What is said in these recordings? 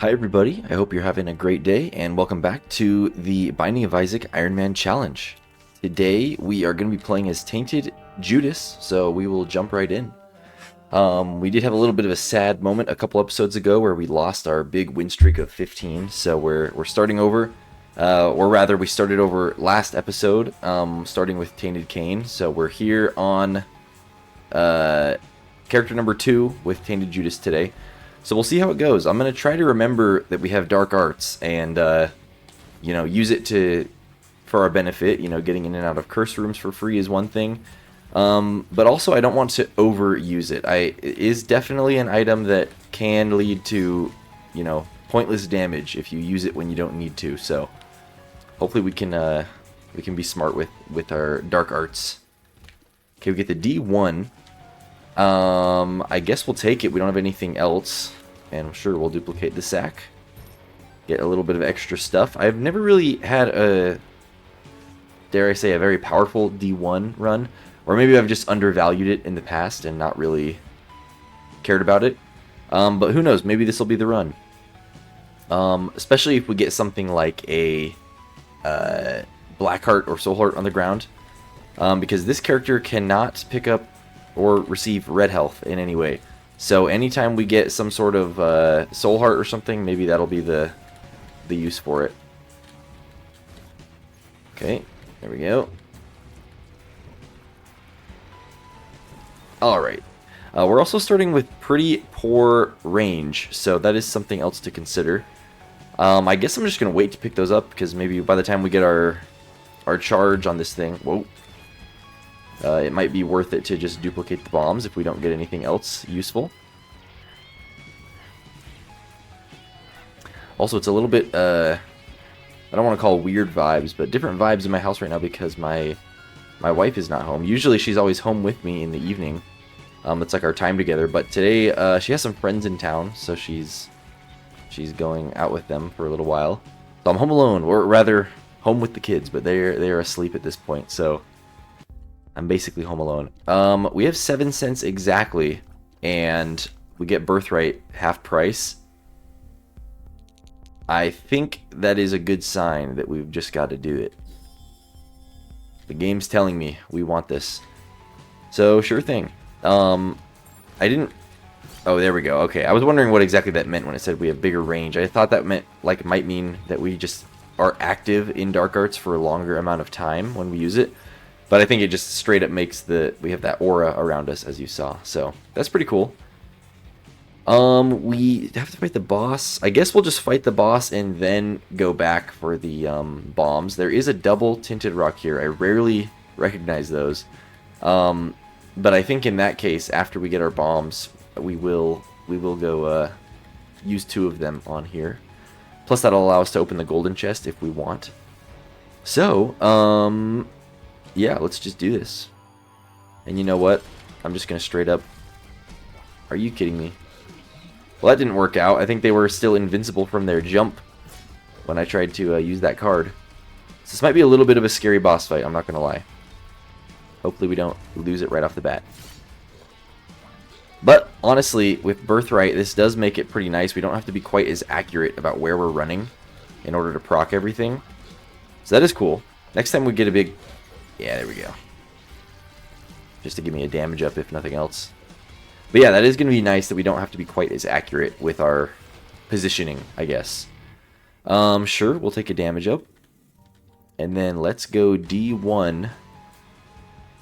Hi everybody, I hope you're having a great day and welcome back to the Binding of Isaac Ironman Challenge. Today we are going to be playing as Tainted Judas, so we will jump right in. We did have a little bit of a sad moment a couple episodes ago where we lost our big win streak of 15, so we're starting over. Or rather, we started over last episode, starting with Tainted Cain, so we're here on character number 2 with Tainted Judas today. So we'll see how it goes. I'm going to try to remember that we have dark arts and, use it for our benefit. Getting in and out of curse rooms for free is one thing. But also I don't want to overuse it. It is definitely an item that can lead to, pointless damage if you use it when you don't need to. So hopefully we can be smart with our dark arts. Okay, we get the D1. I guess we'll take it. We don't have anything else. And I'm sure we'll duplicate the sack. Get a little bit of extra stuff. I've never really had dare I say, a very powerful D1 run. Or maybe I've just undervalued it in the past and not really cared about it. But who knows? Maybe this will be the run. Especially if we get something like a Blackheart or Soulheart on the ground. Because this character cannot pick up or receive red health in any way. So anytime we get some sort of Soul Heart or something, maybe that'll be the use for it. Okay, there we go. Alright. We're also starting with pretty poor range, so that is something else to consider. I guess I'm just going to wait to pick those up, because maybe by the time we get our charge on this thing... Whoa. It might be worth it to just duplicate the bombs if we don't get anything else useful. Also, it's a little bit, I don't want to call weird vibes, but different vibes in my house right now because my wife is not home. Usually she's always home with me in the evening. It's like our time together, but today she has some friends in town, so she's going out with them for a little while. So I'm home alone, or rather home with the kids, but they're asleep at this point, so... I'm basically home alone. We have 7 cents exactly, and we get Birthright half price. I think that is a good sign that we've just got to do it. The game's telling me we want this. So, sure thing. I didn't... Oh, there we go. Okay, I was wondering what exactly that meant when it said we have bigger range. I thought that might mean that we just are active in Dark Arts for a longer amount of time when we use it. But I think it just straight up makes we have that aura around us, as you saw. So, that's pretty cool. We have to fight the boss. I guess we'll just fight the boss and then go back for the bombs. There is a double tinted rock here. I rarely recognize those. But I think in that case, after we get our bombs, we will go use 2 of them on here. Plus, that'll allow us to open the golden chest if we want. So, yeah, let's just do this. And you know what? I'm just going to straight up... Are you kidding me? Well, that didn't work out. I think they were still invincible from their jump when I tried to use that card. So this might be a little bit of a scary boss fight, I'm not going to lie. Hopefully we don't lose it right off the bat. But, honestly, with Birthright, this does make it pretty nice. We don't have to be quite as accurate about where we're running in order to proc everything. So that is cool. Next time we get a big... Yeah, there we go. Just to give me a damage up, if nothing else. But yeah, that is going to be nice that we don't have to be quite as accurate with our positioning, I guess. Sure, we'll take a damage up. And then let's go D1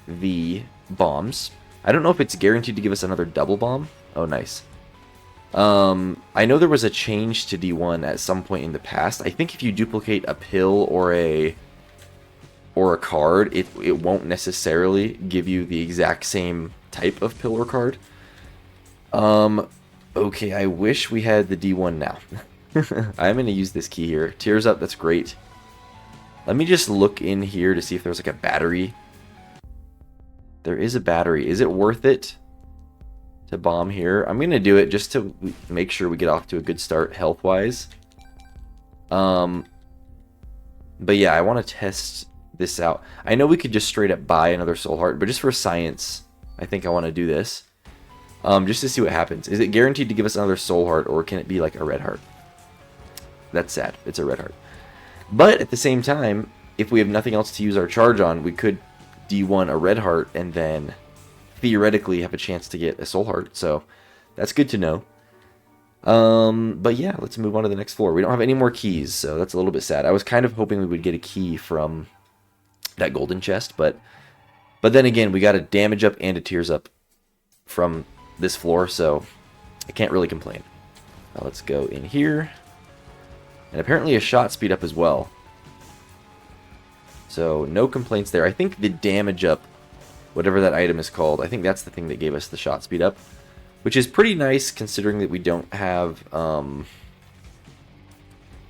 the bombs. I don't know if it's guaranteed to give us another double bomb. Oh, nice. I know there was a change to D1 at some point in the past. I think if you duplicate a pill or a card, it won't necessarily give you the exact same type of pill or card. Okay, I wish we had the D1 now. I'm going to use this key here. Tears up, that's great. Let me just look in here to see if there's like a battery. There is a battery. Is it worth it to bomb here? I'm going to do it just to make sure we get off to a good start health-wise. But yeah, I want to test this out. I know we could just straight up buy another Soul Heart, but just for science, I think I want to do this. Just to see what happens. Is it guaranteed to give us another Soul Heart, or can it be like a red heart? That's sad. It's a red heart. But at the same time, if we have nothing else to use our charge on, we could D1 a red heart and then theoretically have a chance to get a soul heart. So that's good to know. But yeah, let's move on to the next floor. We don't have any more keys, so that's a little bit sad. I was kind of hoping we would get a key from that golden chest, but then again, we got a damage up and a tears up from this floor, so I can't really complain. Now let's go in here. And apparently a shot speed up as well. So no complaints there. I think the damage up, whatever that item is called, I think that's the thing that gave us the shot speed up. Which is pretty nice considering that we don't have,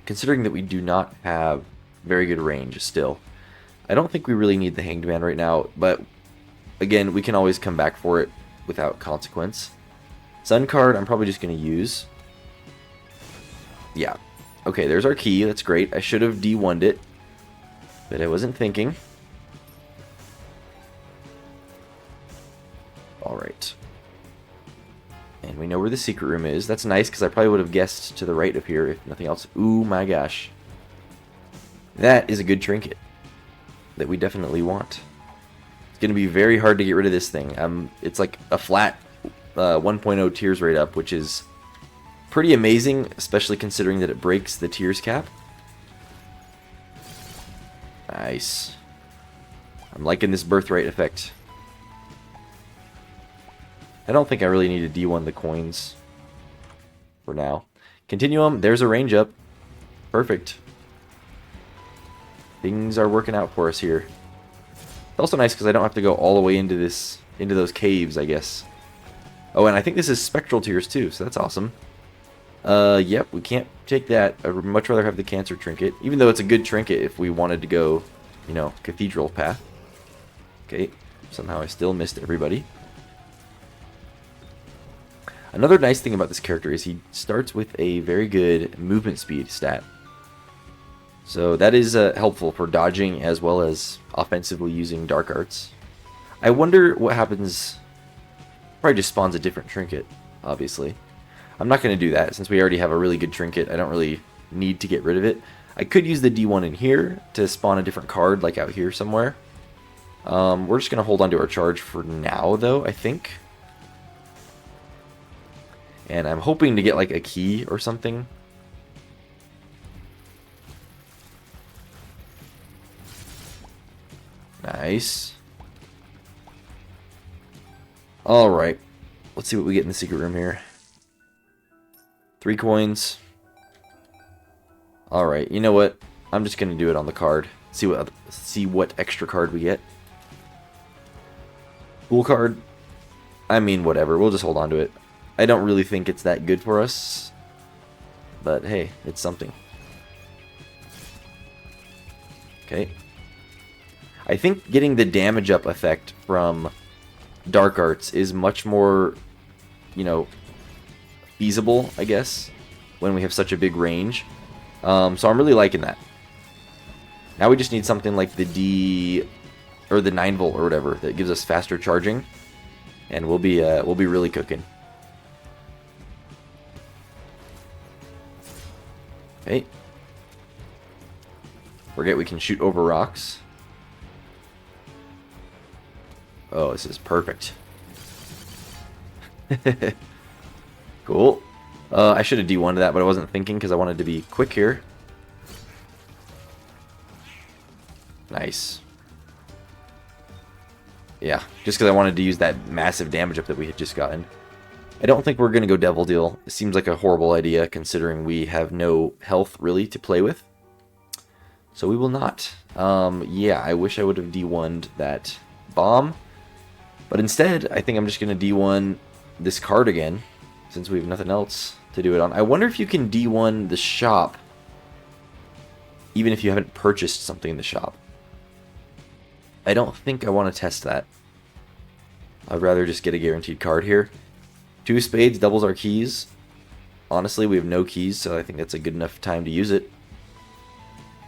considering that we do not have very good range still. I don't think we really need the Hanged Man right now, but again, we can always come back for it without consequence. Sun card, I'm probably just going to use. Yeah. Okay, there's our key. That's great. I should have D1'd it, but I wasn't thinking. Alright. And we know where the secret room is. That's nice, because I probably would have guessed to the right of here, if nothing else. Ooh, my gosh. That is a good trinket that we definitely want. It's going to be very hard to get rid of this thing. It's like a flat 1.0 tears rate up, which is pretty amazing, especially considering that it breaks the tears cap. Nice. I'm liking this birthright effect. I don't think I really need to D1 the coins for now. Continuum, there's a range up. Perfect. Things are working out for us here. It's also nice because I don't have to go all the way into those caves, I guess. Oh, and I think this is spectral tears too, so that's awesome. Yep, we can't take that. I would much rather have the cancer trinket, even though it's a good trinket if we wanted to go, you know, cathedral path. Okay, somehow I still missed everybody. Another nice thing about this character is he starts with a very good movement speed stat. So that is helpful for dodging as well as offensively using dark arts. I wonder what happens. Probably just spawns a different trinket, obviously. I'm not going to do that since we already have a really good trinket. I don't really need to get rid of it. I could use the D1 in here to spawn a different card, like out here somewhere. We're just going to hold on to our charge for now, though, I think. And I'm hoping to get like a key or something. Nice. Alright. Let's see what we get in the secret room here. 3 coins. Alright, you know what? I'm just gonna do it on the card. See what extra card we get. Cool card. I mean, whatever. We'll just hold on to it. I don't really think it's that good for us. But hey, it's something. Okay. I think getting the damage up effect from dark arts is much more, you know, feasible, I guess, when we have such a big range. So I'm really liking that. Now we just need something like the D or the 9 volt or whatever that gives us faster charging, and we'll be really cooking. Okay. Forget we can shoot over rocks. Oh, this is perfect. Cool. I should have D1'd that, but I wasn't thinking because I wanted to be quick here. Nice. Yeah, just because I wanted to use that massive damage up that we had just gotten. I don't think we're going to go Devil Deal. It seems like a horrible idea considering we have no health really to play with. So we will not. Yeah, I wish I would have D1'd that bomb. But instead, I think I'm just going to D1 this card again, since we have nothing else to do it on. I wonder if you can D1 the shop, even if you haven't purchased something in the shop. I don't think I want to test that. I'd rather just get a guaranteed card here. 2 spades doubles our keys. Honestly, we have no keys, so I think that's a good enough time to use it.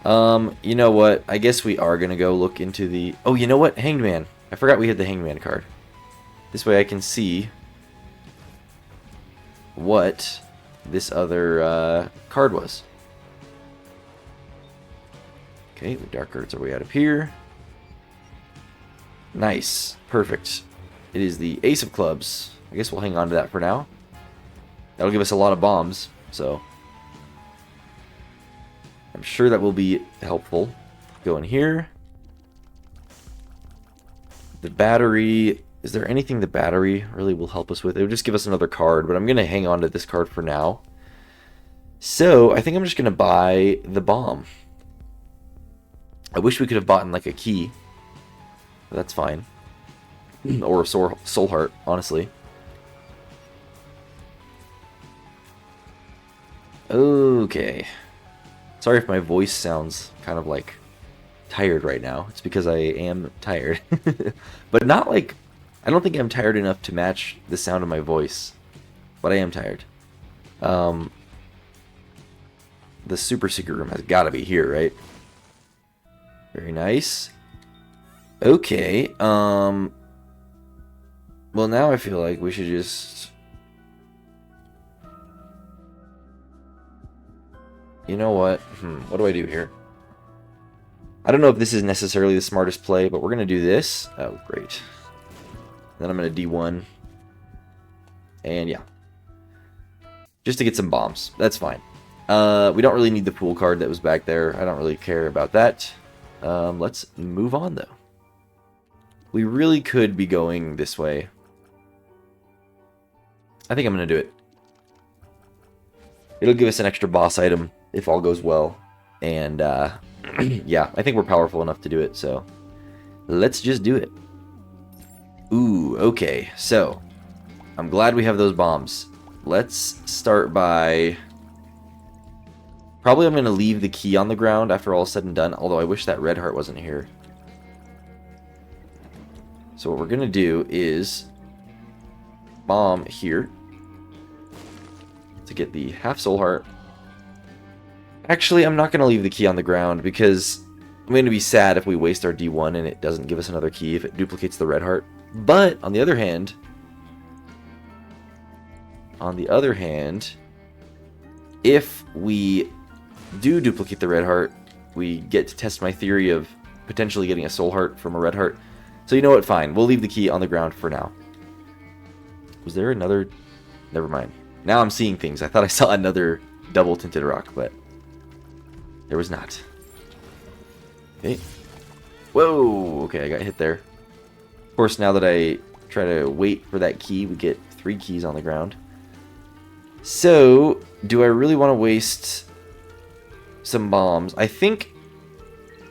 You know what? I guess we are going to go look into the... Oh, you know what? Hanged Man. I forgot we had the Hanged Man card. This way I can see what this other card was. Okay, the dark arts are way out of here. Nice. Perfect. It is the ace of clubs. I guess we'll hang on to that for now. That'll give us a lot of bombs, so I'm sure that will be helpful. Go in here. The battery... Is there anything the battery really will help us with? It would just give us another card, but I'm going to hang on to this card for now. So, I think I'm just going to buy the bomb. I wish we could have bought like a key. But that's fine. Or a soul heart, honestly. Okay. Sorry if my voice sounds kind of like tired right now. It's because I am tired. But not like... I don't think I'm tired enough to match the sound of my voice. But I am tired. The super secret room has got to be here, right? Very nice. Okay. Well, now I feel like we should just... You know what? What do I do here? I don't know if this is necessarily the smartest play, but we're going to do this. Oh, great. Then I'm going to D1. And yeah. Just to get some bombs. That's fine. We don't really need the pool card that was back there. I don't really care about that. Let's move on, though. We really could be going this way. I think I'm going to do it. It'll give us an extra boss item if all goes well. And, yeah, I think we're powerful enough to do it, so let's just do it. Ooh, okay, so I'm glad we have those bombs. Let's start by... Probably I'm going to leave the key on the ground after all is said and done, although I wish that red heart wasn't here. So what we're going to do is bomb here to get the half soul heart. Actually, I'm not going to leave the key on the ground because I'm going to be sad if we waste our D1 and it doesn't give us another key if it duplicates the red heart. But on the other hand, if we do duplicate the red heart, we get to test my theory of potentially getting a soul heart from a red heart. So you know what, fine. We'll leave the key on the ground for now. Was there another... Never mind. Now I'm seeing things. I thought I saw another double tinted rock, but there was not. Okay. Whoa! Okay, I got hit there. Of course, now that I try to wait for that key, we get 3 keys on the ground. So, do I really want to waste some bombs? I think...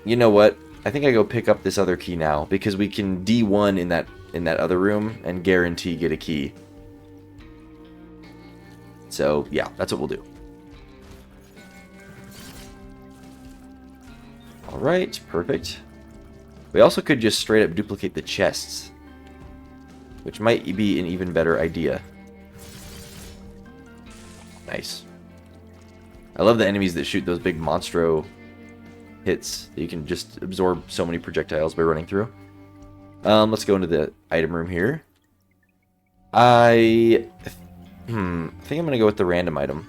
You know what? I think I go pick up this other key now, because we can D1 in that other room and guarantee get a key. So, yeah, that's what we'll do. Alright, perfect. We also could just straight up duplicate the chests, which might be an even better idea. Nice. I love the enemies that shoot those big monstro hits that you can just absorb so many projectiles by running through. Let's go into the item room here. I think I'm gonna go with the random item.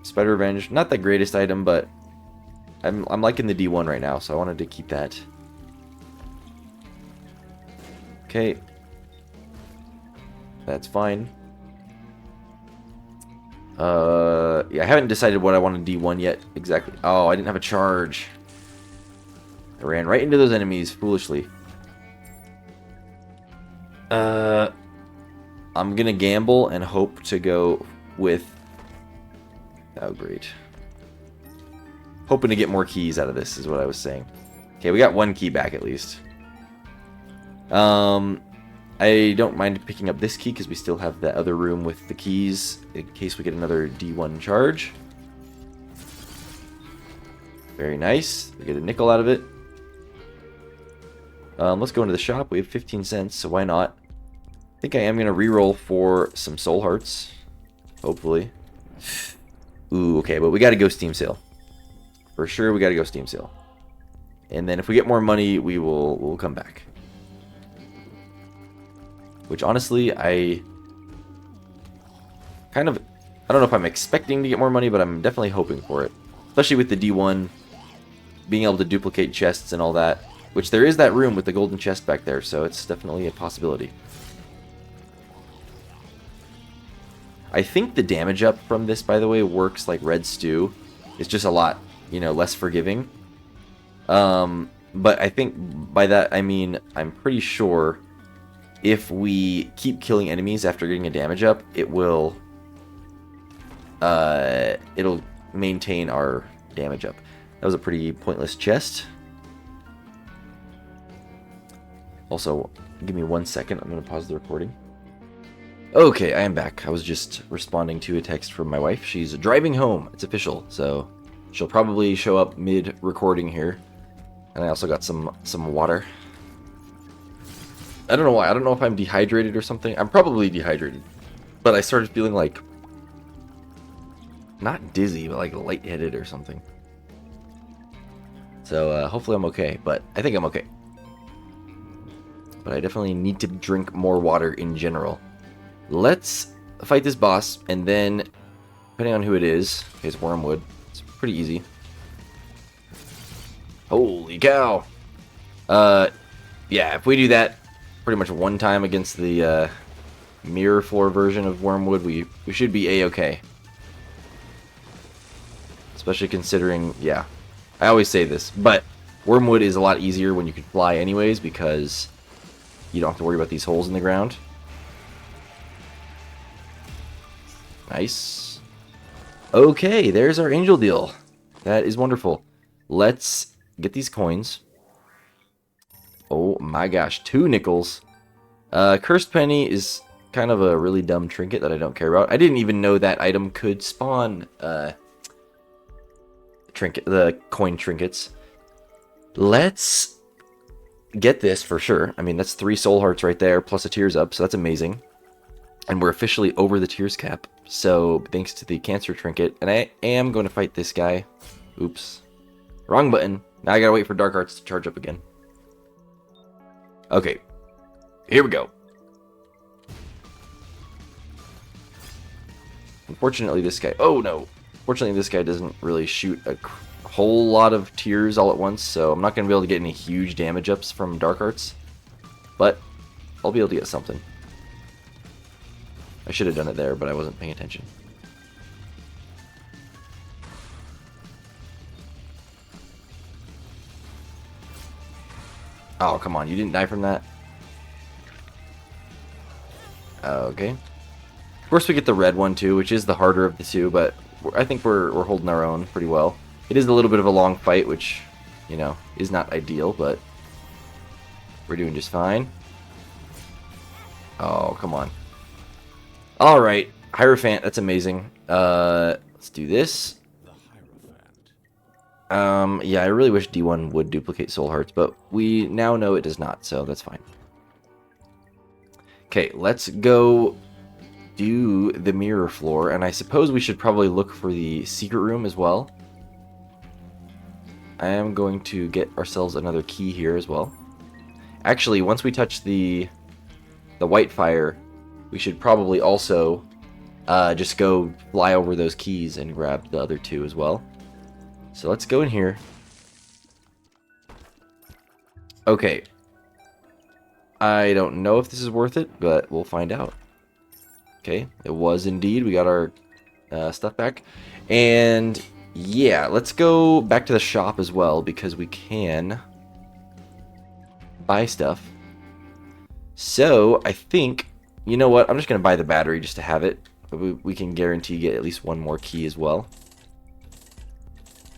Spider Revenge, not the greatest item, but I'm liking the D1 right now, so I wanted to keep that. Okay. That's fine. Yeah, I haven't decided what I want to D1 yet exactly. Oh, I didn't have a charge. I ran right into those enemies foolishly. I'm gonna gamble and hope to go with... Oh, great. Hoping to get more keys out of this is what I was saying. Okay, we got 1 key back at least. I don't mind picking up this key because we still have the other room with the keys in case we get another D1 charge. Very nice. We get a nickel out of it. Let's go into the shop. We have 15 cents, so why not? I think I am going to reroll for some soul hearts. Hopefully. Ooh, okay, but we got to go Steam Sale. For sure, we got to go Steam Sale. And then if we get more money, we'll come back. Which, honestly, I don't know if I'm expecting to get more money, but I'm definitely hoping for it. Especially with the D1 being able to duplicate chests and all that. Which there is that room with the golden chest back there, so it's definitely a possibility. I think the damage up from this, by the way, works like Red Stew. It's just a lot, you know, less forgiving. But I think by that I mean I'm pretty sure if we keep killing enemies after getting a damage up, it'll maintain our damage up. That was a pretty pointless chest. Also, give me 1 second. I'm going to pause the recording. Okay, I am back. I was just responding to a text from my wife. She's driving home. It's official, so she'll probably show up mid-recording here. And I also got some water. I don't know why. I don't know if I'm dehydrated or something. I'm probably dehydrated. But I started feeling like... not dizzy, but like lightheaded or something. So hopefully I'm okay. But I think I'm okay. But I definitely need to drink more water in general. Let's fight this boss, and then, depending on who it is, okay, it's Wormwood. It's pretty easy. Holy cow! Yeah, if we do that pretty much one time against the mirror floor version of Wormwood, we should be a-okay. Especially considering, yeah, I always say this, but Wormwood is a lot easier when you can fly anyways, because you don't have to worry about these holes in the ground. Nice. Okay, there's our angel deal. That is wonderful. Let's get these coins. Oh my gosh, 2 nickels. Cursed Penny is kind of a really dumb trinket that I don't care about. I didn't even know that item could spawn the coin trinkets. Let's get this for sure. I mean, that's 3 soul hearts right there, plus a tears up, so that's amazing. And we're officially over the tears cap, so thanks to the cancer trinket. And I am going to fight this guy. Oops. Wrong button. Now I gotta wait for dark arts to charge up again. Okay. Here we go. Unfortunately, this guy... oh, no. Fortunately, this guy doesn't really shoot a whole lot of tears all at once, so I'm not going to be able to get any huge damage ups from dark arts. But I'll be able to get something. I should have done it there, but I wasn't paying attention. Oh, come on. You didn't die from that? Okay. Of course, we get the red one, too, which is the harder of the two, but I think we're holding our own pretty well. It is a little bit of a long fight, which, you know, is not ideal, but we're doing just fine. Oh, come on. Alright, Hierophant, that's amazing. Let's do this. Yeah, I really wish D1 would duplicate soul hearts, but we now know it does not, so that's fine. Okay, let's go do the mirror floor, and I suppose we should probably look for the secret room as well. I am going to get ourselves another key here as well. Actually, once we touch the white fire, we should probably also just go fly over those keys and grab the other 2 as well. So let's go in here. Okay. I don't know if this is worth it, but we'll find out. Okay, it was indeed. We got our stuff back. And yeah, let's go back to the shop as well, because we can buy stuff. So I think, you know what, I'm just going to buy the battery just to have it. But we can guarantee get at least one more key as well.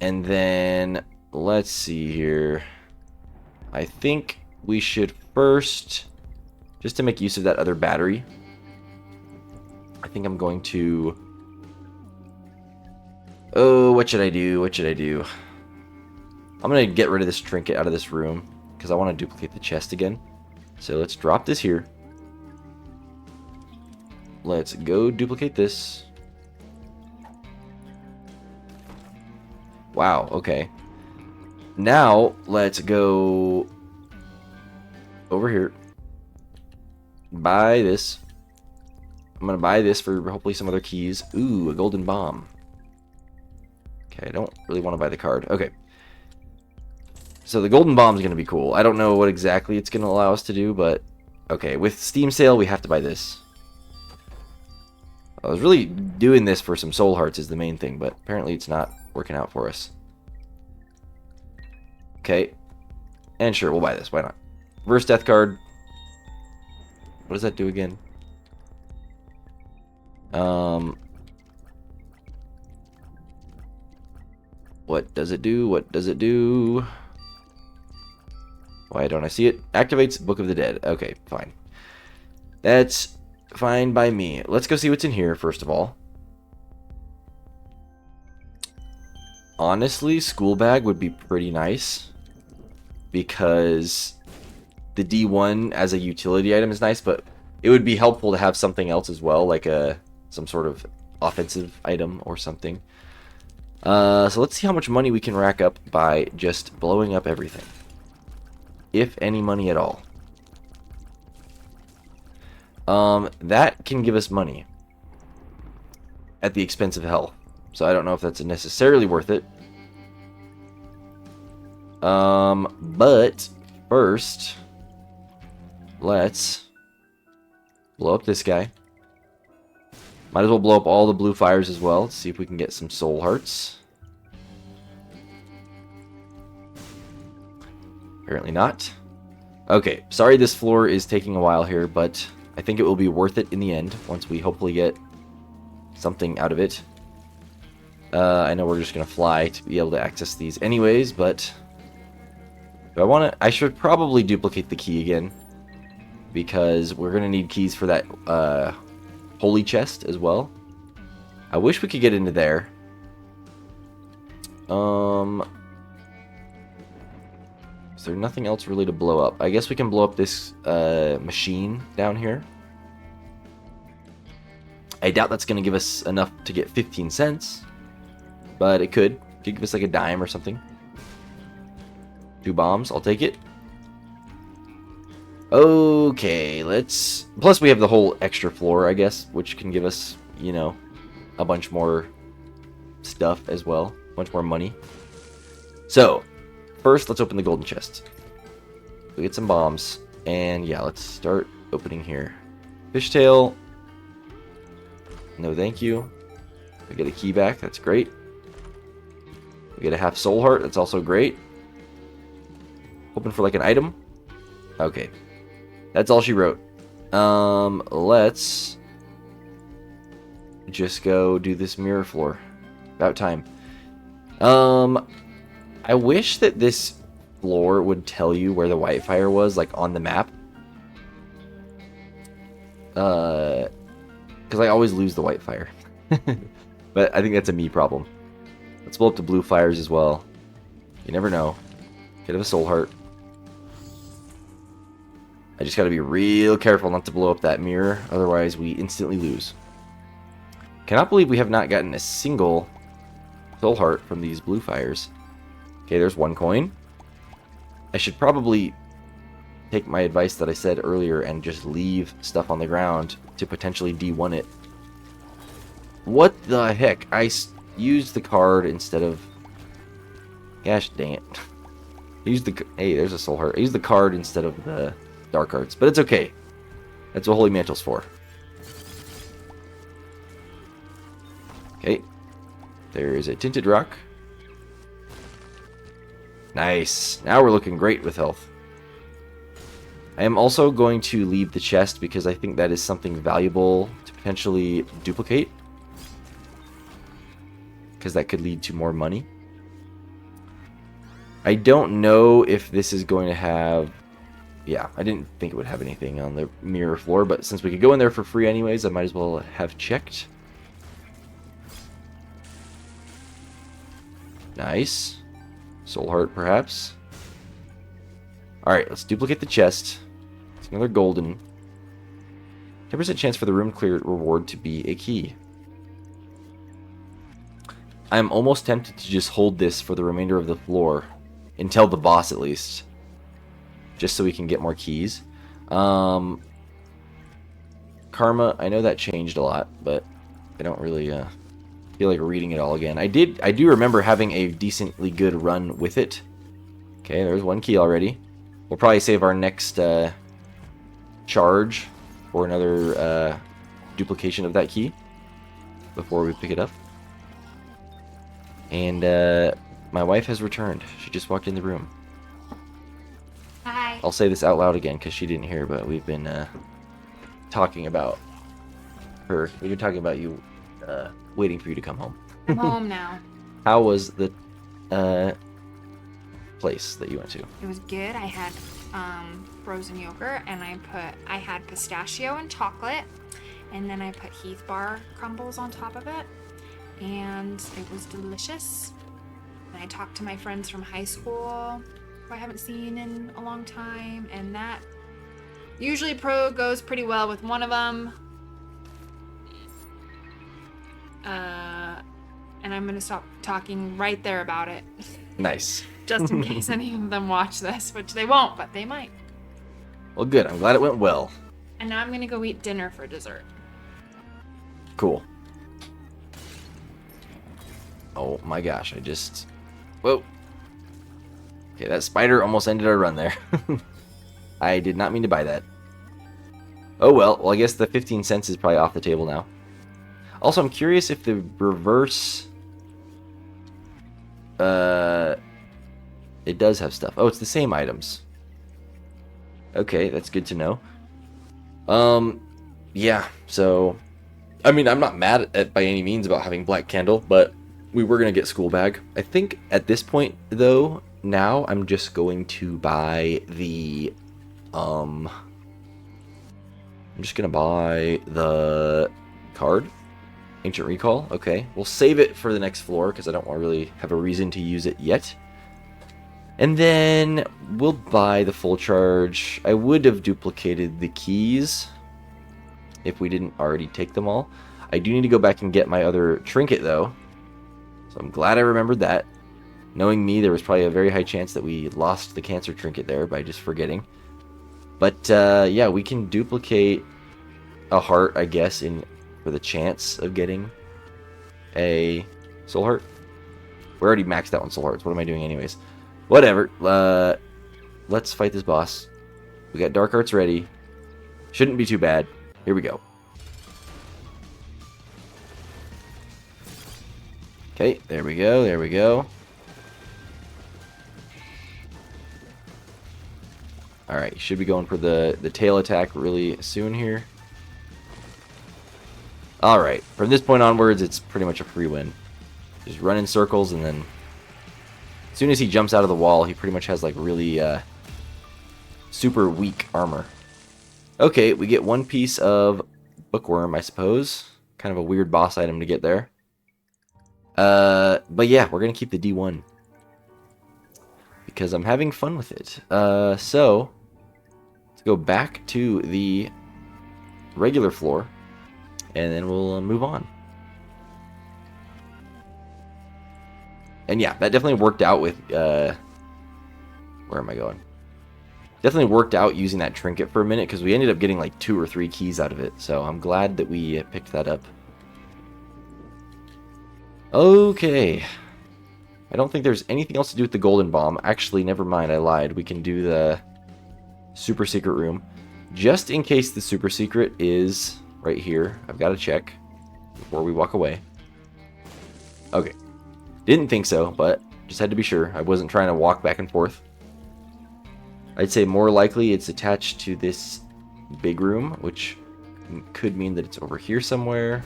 And then, let's see here. I think we should first, just to make use of that other battery, I think I'm going to... oh, what should I do? What should I do? I'm going to get rid of this trinket out of this room, because I want to duplicate the chest again. So let's drop this here. Let's go duplicate this. Wow, okay. Now, let's go over here. Buy this. I'm going to buy this for hopefully some other keys. Ooh, a golden bomb. Okay, I don't really want to buy the card. Okay. So the golden bomb is going to be cool. I don't know what exactly it's going to allow us to do, but okay. With Steam Sale, we have to buy this. I was really doing this for some soul hearts is the main thing, but apparently it's not working out for us. Okay. And sure, we'll buy this. Why not? Reverse death card. What does that do again? What does it do? What does it do? Why don't I see it? Activates Book of the Dead. Okay, fine. That's fine by me. Let's go see what's in here, first of all. Honestly, school bag would be pretty nice. Because the D1 as a utility item is nice, but it would be helpful to have something else as well, like some sort of offensive item or something. So let's see how much money we can rack up by just blowing up everything. If any money at all. That can give us money at the expense of health. So I don't know if that's necessarily worth it. But first, let's blow up this guy. Might as well blow up all the blue fires as well. Let's see if we can get some soul hearts. Apparently not. Okay, sorry this floor is taking a while here, but I think it will be worth it in the end once we hopefully get something out of it. I know we're just going to fly to be able to access these anyways, but do I want to? I should probably duplicate the key again because we're going to need keys for that holy chest as well. I wish we could get into there. Is there nothing else really to blow up? I guess we can blow up this machine down here. I doubt that's going to give us enough to get 15 cents. But it could. It could give us like a dime or something. 2 bombs. I'll take it. Okay, let's... Plus we have the whole extra floor, I guess, which can give us, you know, a bunch more stuff as well. A bunch more money. So, first, let's open the golden chest. We get some bombs. And yeah, let's start opening here. Fishtail. No, thank you. We get a key back. That's great. We get a half soul heart. That's also great. Hoping for like an item. Okay. That's all she wrote. Let's just go do this mirror floor. About time. I wish that this floor would tell you where the white fire was, like on the map. Because I always lose the white fire. But I think that's a me problem. Let's blow up the blue fires as well. You never know. Could have a soul heart. I just gotta be real careful not to blow up that mirror, otherwise we instantly lose. Cannot believe we have not gotten a single soul heart from these blue fires. Okay, there's 1 coin. I should probably take my advice that I said earlier and just leave stuff on the ground to potentially D1 it. What the heck? I used the card instead of... Gosh dang it. Use the... Hey, there's a soul heart. I used the card instead of the dark arts, but it's okay. That's what Holy Mantle's for. Okay. There is a tinted rock. Nice. Now we're looking great with health. I am also going to leave the chest because I think that is something valuable to potentially duplicate. Because that could lead to more money. I don't know if this is going to have... Yeah, I didn't think it would have anything on the mirror floor, but since we could go in there for free anyways, I might as well have checked. Nice. Soul heart, perhaps. Alright, let's duplicate the chest. It's another golden. 10% chance for the room clear reward to be a key. I'm almost tempted to just hold this for the remainder of the floor. Until the boss, at least. Just so we can get more keys. Karma, I know that changed a lot, but I don't really feel like reading it all again. I do remember having a decently good run with it. Okay, there's one key already. We'll probably save our next charge for another duplication of that key before we pick it up. And my wife has returned. She just walked in the room. Hi. I'll say this out loud again because she didn't hear, but we've been talking about her. We've been talking about you waiting for you to come home. I'm home now. How was the place that you went to? It was good. I had frozen yogurt, and I had pistachio and chocolate, and then I put Heath bar crumbles on top of it, and it was delicious. And I talked to my friends from high school who I haven't seen in a long time, and that usually goes pretty well with one of them. And I'm gonna stop talking right there about it. Nice. Just in case any of them watch this, which they won't, but they might. Well, good. I'm glad it went well. And now I'm gonna go eat dinner for dessert. Cool. Oh my gosh, Whoa. Okay, that spider almost ended our run there. I did not mean to buy that. Oh well, I guess the 15 cents is probably off the table now. Also, I'm curious if the reverse... it does have stuff. Oh, it's the same items. Okay, that's good to know. Yeah, so... I mean, I'm not mad at by any means about having Black Candle, but we were going to get School Bag. I think at this point, though, now I'm just going to buy the... I'm just going to buy the card. Ancient Recall. Okay, we'll save it for the next floor because I don't really have a reason to use it yet. And then we'll buy the full charge. I would have duplicated the keys if we didn't already take them all. I do need to go back and get my other trinket though. So I'm glad I remembered that. Knowing me, there was probably a very high chance that we lost the cancer trinket there by just forgetting. But yeah, we can duplicate a heart, I guess, for the chance of getting a soul heart. We already maxed out on soul hearts. What am I doing anyways? Whatever. Let's fight this boss. We got dark arts ready. Shouldn't be too bad. Here we go. Okay, there we go. There we go. Alright, should be going for the tail attack really soon here. Alright, from this point onwards, it's pretty much a free win. Just run in circles, and then as soon as he jumps out of the wall, he pretty much has like really super weak armor. Okay, we get one piece of bookworm, I suppose. Kind of a weird boss item to get there. But yeah, we're going to keep the D1. Because I'm having fun with it. So, let's go back to the regular floor. And then we'll move on. And yeah, that definitely worked out with... where am I going? Definitely worked out using that trinket for a minute, because we ended up getting like 2 or 3 keys out of it. So I'm glad that we picked that up. Okay. I don't think there's anything else to do with the golden bomb. Actually, never mind, I lied. We can do the super secret room. Just in case the super secret is right here. I've got to check before we walk away. Okay. Didn't think so, but just had to be sure. I wasn't trying to walk back and forth. I'd say more likely it's attached to this big room, which could mean that it's over here somewhere.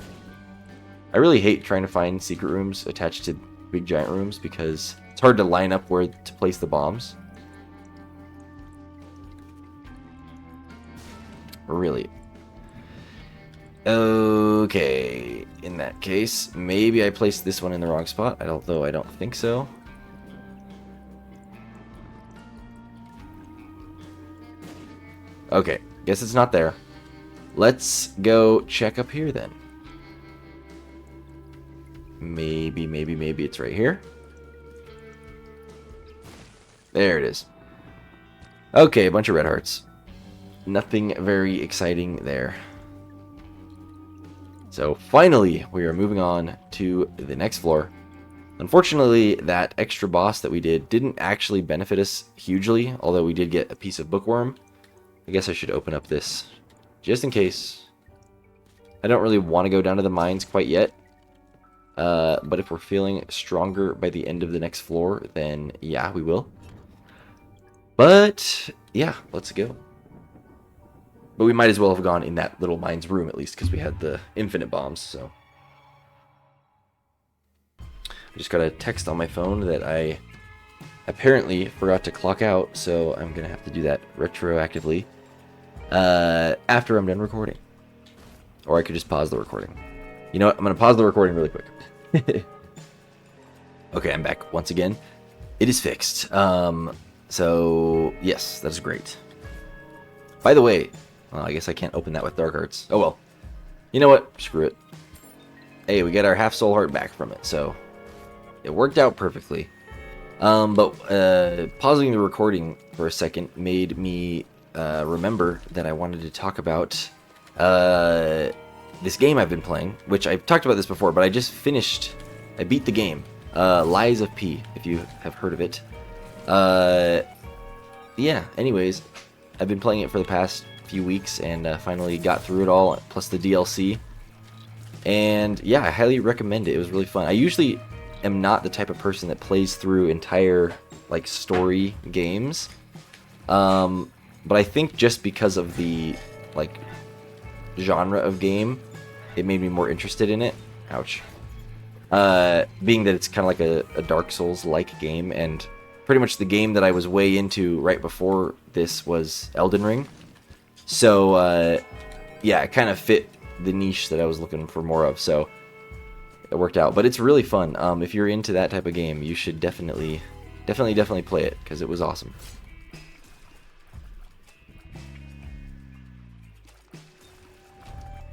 I really hate trying to find secret rooms attached to big giant rooms because it's hard to line up where to place the bombs. Really. Okay, in that case, maybe I placed this one in the wrong spot, although I don't think so. Okay, guess it's not there. Let's go check up here then. Maybe it's right here. There it is. Okay, a bunch of red hearts. Nothing very exciting there. So finally, we are moving on to the next floor. Unfortunately, that extra boss that we didn't actually benefit us hugely, although we did get a piece of bookworm. I guess I should open up this just in case. I don't really want to go down to the mines quite yet. But if we're feeling stronger by the end of the next floor, then yeah, we will. But yeah, let's go. But we might as well have gone in that little mines room at least, because we had the infinite bombs, so. I just got a text on my phone that I apparently forgot to clock out, so I'm going to have to do that retroactively after I'm done recording. Or I could just pause the recording. You know what? I'm going to pause the recording really quick. Okay, I'm back once again. It is fixed. So, yes, that is great. By the way, I guess I can't open that with Dark Arts. Oh well. You know what? Screw it. Hey, we got our half soul heart back from it, so it worked out perfectly. But pausing the recording for a second made me remember that I wanted to talk about this game I've been playing, which I've talked about this before, but I just finished. I beat the game, Lies of P, if you have heard of it. Yeah, anyways, I've been playing it for the past few weeks and finally got through it all, plus the DLC. And yeah, I highly recommend it. It was really fun. I usually am not the type of person that plays through entire like story games, but I think just because of the like genre of game, it made me more interested in it. Ouch. Being that it's kind of like a Dark Souls-like game, and pretty much the game that I was way into right before this was Elden Ring. So, yeah, it kind of fit the niche that I was looking for more of, so it worked out. But it's really fun. If you're into that type of game, you should definitely play it, because it was awesome.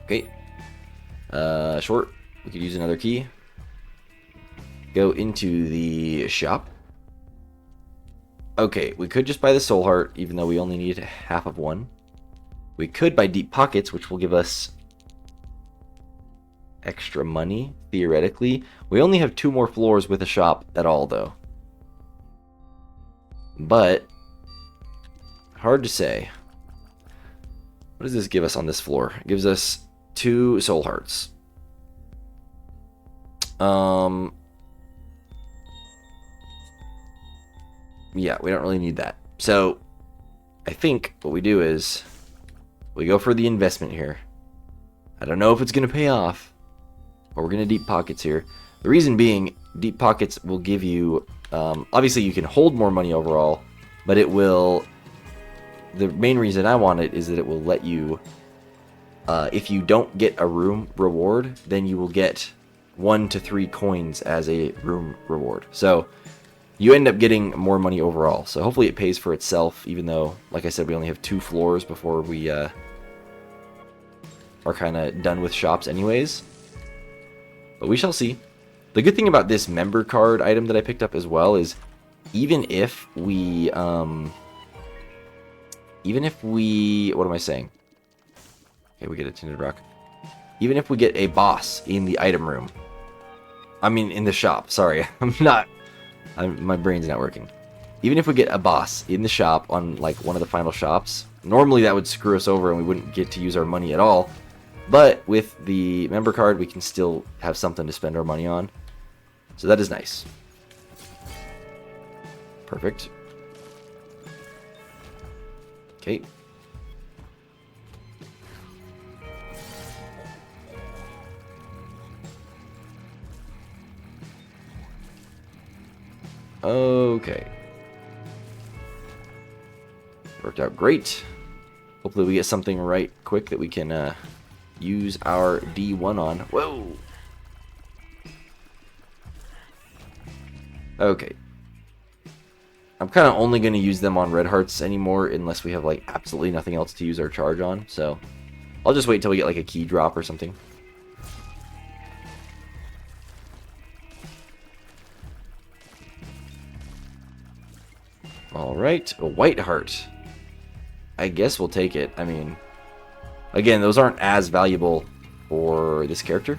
Okay. Short. We could use another key. Go into the shop. Okay, we could just buy the soul heart, even though we only need half of one. We could buy deep pockets, which will give us extra money, theoretically. We only have 2 more floors with a shop at all, though. But hard to say. What does this give us on this floor? It gives us 2 soul hearts. Yeah, we don't really need that. So, I think what we do is we go for the investment here. I don't know if it's going to pay off, but we're going to deep pockets here. The reason being, deep pockets will give you, obviously you can hold more money overall, but it will, the main reason I want it is that it will let you, if you don't get a room reward, then you will get 1 to 3 coins as a room reward. So, you end up getting more money overall. So hopefully it pays for itself, even though, like I said, we only have 2 floors before we are kind of done with shops anyways. But we shall see. The good thing about this member card item that I picked up as well is even if we, what am I saying? Okay, we get a tinted rock. Even if we get a boss in the item room, I mean in the shop, sorry, my brain's not working. Even if we get a boss in the shop on like one of the final shops, normally that would screw us over and we wouldn't get to use our money at all. But with the member card, we can still have something to spend our money on. So that is nice. Perfect. Okay. Okay. Worked out great. Hopefully we get something right quick that we can use our D1 on. Whoa! Okay. I'm kind of only going to use them on red hearts anymore unless we have like absolutely nothing else to use our charge on. So I'll just wait till we get like a key drop or something. Alright, a white heart. I guess we'll take it. I mean, again, those aren't as valuable for this character.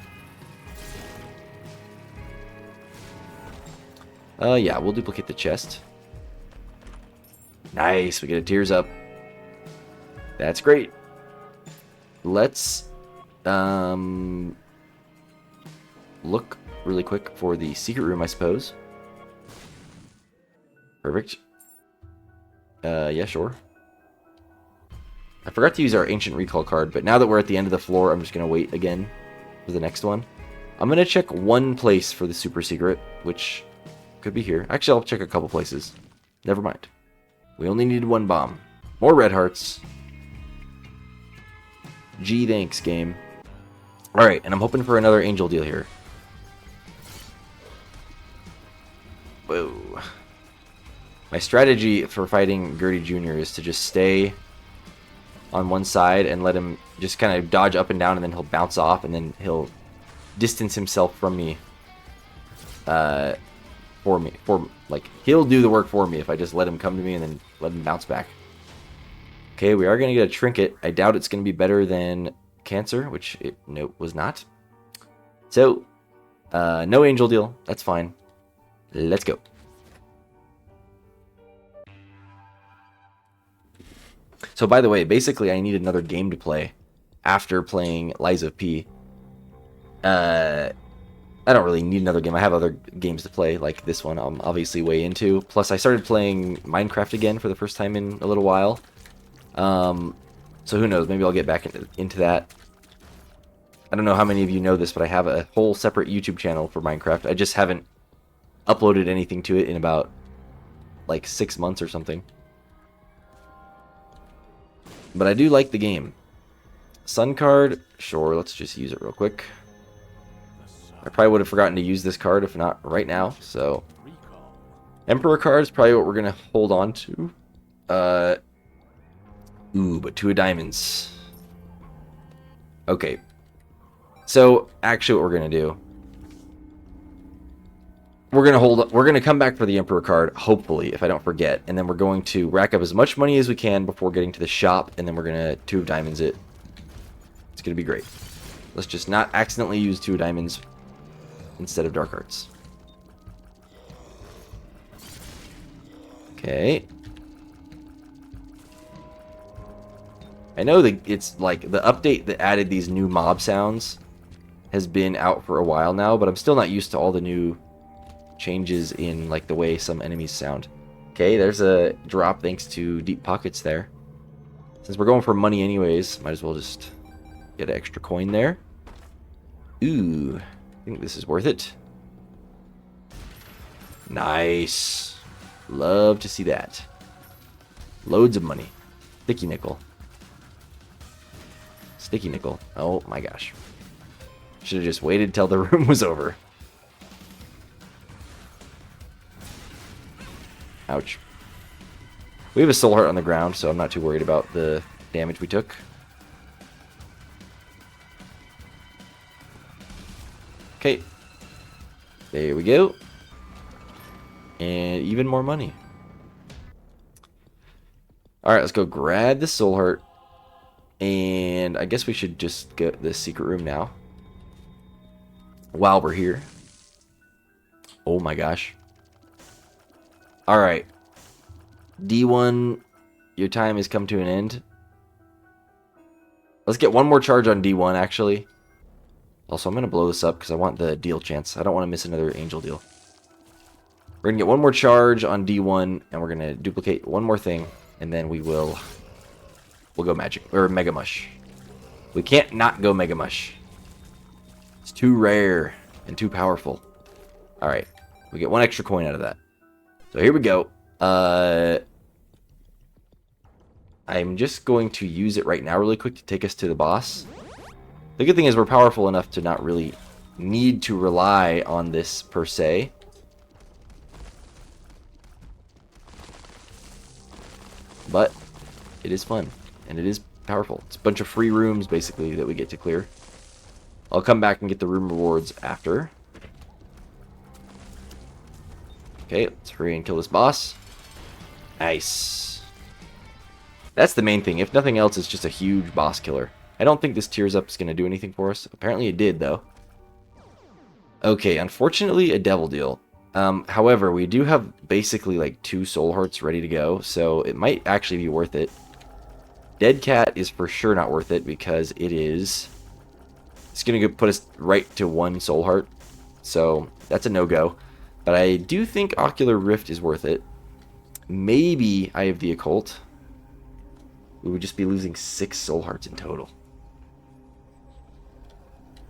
Yeah, we'll duplicate the chest. Nice, we get a tears up. That's great. Let's look really quick for the secret room, I suppose. Perfect. Yeah, sure. I forgot to use our ancient recall card, but now that we're at the end of the floor, I'm just gonna wait again for the next one. I'm gonna check one place for the super secret, which could be here. Actually, I'll check a couple places. Never mind. We only needed one bomb. More red hearts. Gee, thanks, game. Alright, and I'm hoping for another angel deal here. Whoa. My strategy for fighting Gertie Jr. is to just stay on one side and let him just kind of dodge up and down, and then he'll bounce off, and then he'll distance himself from me. Like, he'll do the work for me if I just let him come to me and then let him bounce back. Okay, we are going to get a trinket. I doubt it's going to be better than cancer, which it was not. So, no angel deal. That's fine. Let's go. So, by the way, basically I need another game to play after playing Lies of P. I don't really need another game. I have other games to play, like this one I'm obviously way into. Plus, I started playing Minecraft again for the first time in a little while. So who knows, maybe I'll get back into that. I don't know how many of you know this, but I have a whole separate YouTube channel for Minecraft. I just haven't uploaded anything to it in about, like, 6 months or something. But I do like the game. Sun card, sure, let's just use it real quick. I probably would have forgotten to use this card if not right now, so... Emperor card is probably what we're going to hold on to. Ooh, but 2 of diamonds. Okay. So, actually what we're going to do... We're going to come back for the Emperor card, hopefully, if I don't forget. And then we're going to rack up as much money as we can before getting to the shop, and then we're going to 2 of diamonds it. It's going to be great. Let's just not accidentally use 2 of diamonds instead of dark arts. Okay. I know that it's like the update that added these new mob sounds has been out for a while now, but I'm still not used to all the new changes in like the way some enemies sound. Okay, there's a drop thanks to deep pockets there. Since we're going for money anyways, might as well just get an extra coin there. Ooh, I think this is worth it. Nice. Love to see that. Loads of money. Sticky nickel. Sticky nickel. Oh my gosh. Should have just waited till the room was over. Ouch. We have a soul heart on the ground, so I'm not too worried about the damage we took. Okay. There we go. And even more money. Alright, let's go grab the soul heart. And I guess we should just go to the secret room now. While we're here. Oh my gosh. Alright. D1, your time has come to an end. Let's get one more charge on D1, actually. Also, I'm going to blow this up because I want the deal chance. I don't want to miss another angel deal. We're going to get one more charge on D1, and we're going to duplicate one more thing, and then we'll go magic, or Mega Mush. We can't not go Mega Mush. It's too rare and too powerful. Alright, we get 1 extra coin out of that. So here we go. I'm just going to use it right now really quick to take us to the boss. The good thing is we're powerful enough to not really need to rely on this per se. But it is fun, and it is powerful. It's a bunch of free rooms, basically, that we get to clear. I'll come back and get the room rewards after. Okay, let's hurry and kill this boss. Nice. That's the main thing. If nothing else, it's just a huge boss killer. I don't think this tears up is going to do anything for us. Apparently it did, though. Okay, unfortunately, a devil deal. However, we do have basically like 2 soul hearts ready to go, so it might actually be worth it. Dead cat is for sure not worth it because it's going to put us right to 1 soul heart. So that's a no-go. But I do think Ocular Rift is worth it. Maybe I have the Occult. We would just be losing 6 soul hearts in total.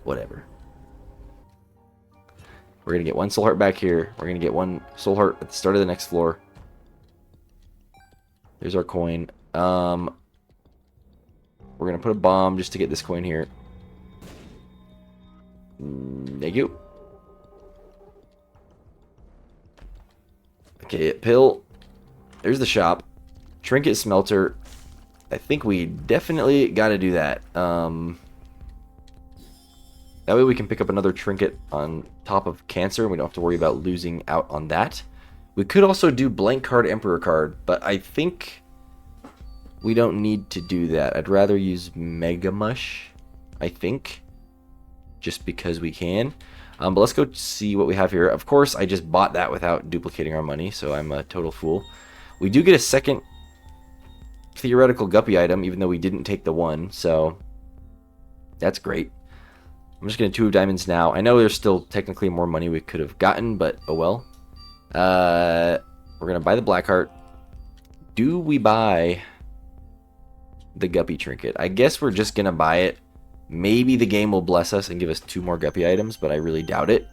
Whatever. We're going to get 1 soul heart back here. We're going to get 1 soul heart at the start of the next floor. There's our coin. We're going to put a bomb just to get this coin here. Thank you. Okay, pill. There's the shop. Trinket smelter. I think we definitely got to do that. That way we can pick up another trinket on top of cancer, and we don't have to worry about losing out on that. We could also do blank card, emperor card, but I think we don't need to do that. I'd rather use Mega Mush, I think, just because we can. But let's go see what we have here. Of course, I just bought that without duplicating our money, so I'm a total fool. We do get a second theoretical guppy item, even though we didn't take the one, so that's great. I'm just going to 2 diamonds now. I know there's still technically more money we could have gotten, but oh well. We're going to buy the black heart. Do we buy the guppy trinket? I guess we're just going to buy it. Maybe the game will bless us and give us 2 more guppy items, but I really doubt it.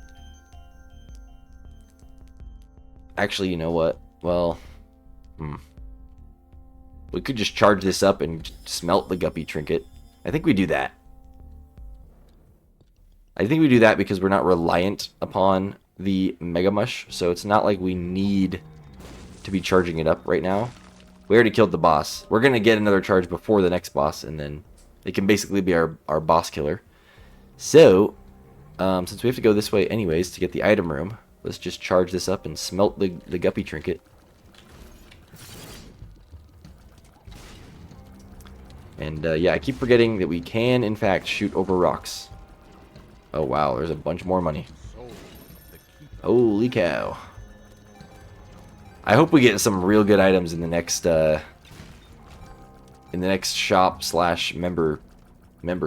Actually, you know what? Well, we could just charge this up and smelt the guppy trinket. I think we do that. I think we do that because we're not reliant upon the Mega Mush, so it's not like we need to be charging it up right now. We already killed the boss. We're going to get another charge before the next boss, and then it can basically be our boss killer. So, since we have to go this way anyways to get the item room, let's just charge this up and smelt the guppy trinket. And yeah, I keep forgetting that we can, in fact, shoot over rocks. Oh wow, there's a bunch more money. Holy cow. I hope we get some real good items in the next shop / member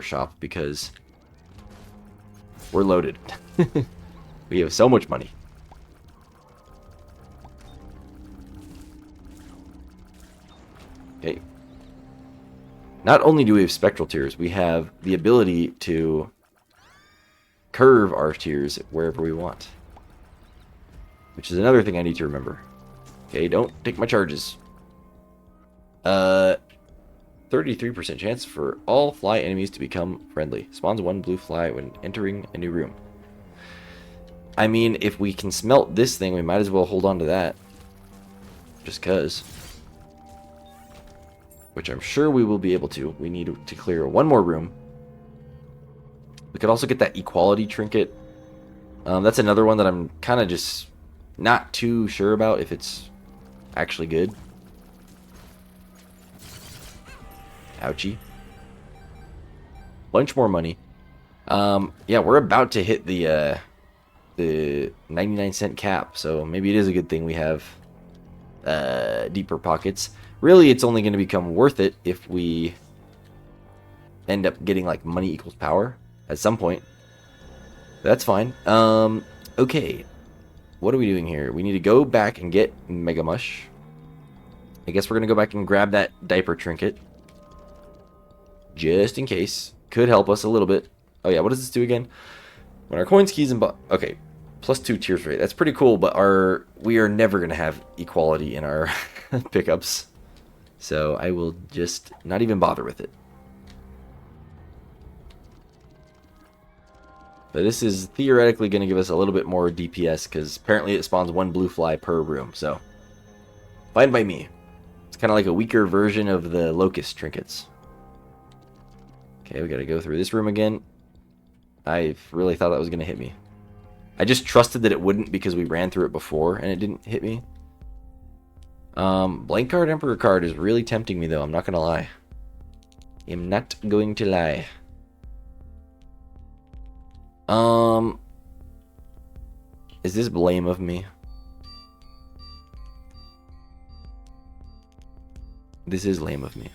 shop, because we're loaded. We have so much money. Okay. Not only do we have spectral tears, we have the ability to curve our tears wherever we want, which is another thing I need to remember. Okay, don't take my charges. 33% chance for all fly enemies to become friendly. Spawns 1 blue fly when entering a new room. I mean, if we can smelt this thing, we might as well hold on to that. Just cause. Which I'm sure we will be able to. We need to clear 1 more room. We could also get that equality trinket. That's another one that I'm kind of just not too sure about if it's actually good. Ouchie. Bunch more money. Yeah, we're about to hit the 99-cent cap, so maybe it is a good thing we have deeper pockets. Really, it's only going to become worth it if we end up getting like money equals power at some point. That's fine. Okay. What are we doing here? We need to go back and get Mega Mush. I guess we're going to go back and grab that diaper trinket. Just in case. Could help us a little bit. Oh yeah, what does this do again? When our coins, keys, and... Okay. +2 tears rate. That's pretty cool, but we are never going to have equality in our pickups. So I will just not even bother with it. But this is theoretically going to give us a little bit more DPS, because apparently it spawns 1 blue fly per room, so fine by me. It's kind of like a weaker version of the locust trinkets. Okay, we got to go through this room again. I really thought that was going to hit me. I just trusted that it wouldn't because we ran through it before and it didn't hit me. Blank card, emperor card is really tempting me though, I'm not going to lie. I'm not going to lie. Is this lame of me? This is lame of me.